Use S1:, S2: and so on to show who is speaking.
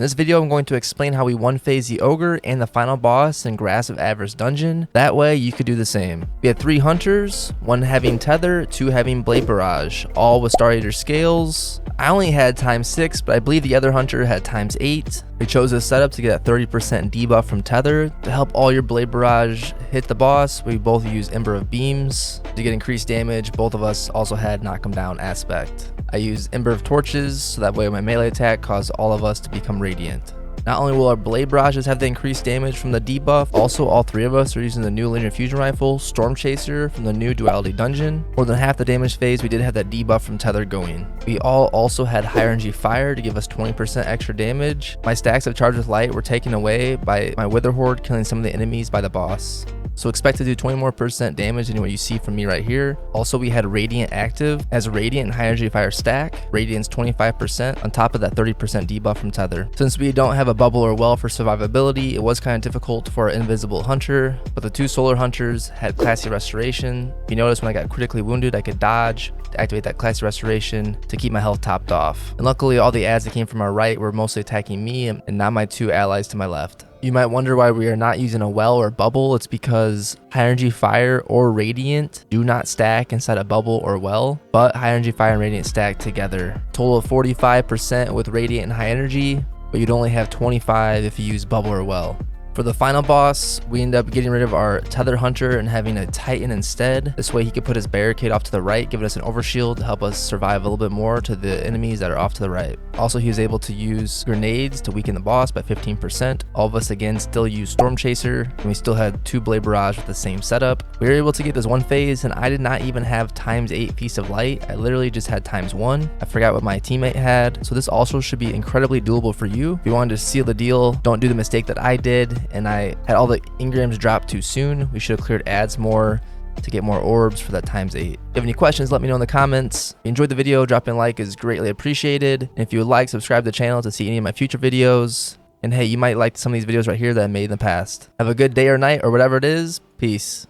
S1: In this video, I'm going to explain how we one-phase the Ogre and the final boss in Grasp of Avarice dungeon. That way, you could do the same. We had 3 hunters, 1 having Tether, 2 having Blade Barrage, all with Star Eater scales. I only had ×6, but I believe the other hunter had ×8. We chose this setup to get a 30% debuff from Tether. To help all your Blade Barrage hit the boss, we both used Ember of Beams. To get increased damage, both of us also had Knock 'em Down aspect. I used Ember of Torches, so that way my melee attack caused all of us to become radiant. Not only will our Blade Barrages have the increased damage from the debuff, also all 3 of us are using the new linear fusion rifle, Stormchaser, from the new Duality dungeon. More than half the damage phase, we did have that debuff from Tether going. We all also had high energy fire to give us 20% extra damage. My stacks of Charged with Light were taken away by my Wither Horde killing some of the enemies by the boss. So expect to do 20% more damage than what you see from me right here. Also, we had Radiant active as Radiant and high energy fire stack. Radiant's 25% on top of that 30% debuff from Tether. Since we don't have a bubble or well for survivability, it was kind of difficult for our invisible hunter, but the 2 solar hunters had classy restoration. If you notice, when I got critically wounded, I could dodge to activate that classy restoration to keep my health topped off. And luckily, all the adds that came from our right were mostly attacking me and not my 2 allies to my left. You might wonder why we are not using a well or bubble. It's because high energy fire or radiant do not stack inside a bubble or well, but high energy fire and radiant stack together. Total of 45% with radiant and high energy, but you'd only have 25 if you use bubble or well. For the final boss, we end up getting rid of our Tether Hunter and having a Titan instead. This way he could put his barricade off to the right, giving us an overshield to help us survive a little bit more to the enemies that are off to the right. Also, he was able to use grenades to weaken the boss by 15%. All of us again still use Stormchaser, and we still had 2 Blade Barrage with the same setup. We were able to get this one phase, and I did not even have ×8 Feast of Light. I literally just had ×1. I forgot what my teammate had, so this also should be incredibly doable for you. If you wanted to seal the deal, don't do the mistake that I did, and I had all the engrams drop too soon. We should have cleared ads more to get more orbs for that ×8. If you have any questions, let me know in the comments. If you enjoyed the video, dropping a like is greatly appreciated. And if you would like, subscribe to the channel to see any of my future videos. And hey, you might like some of these videos right here that I made in the past. Have a good day or night or whatever it is. Peace.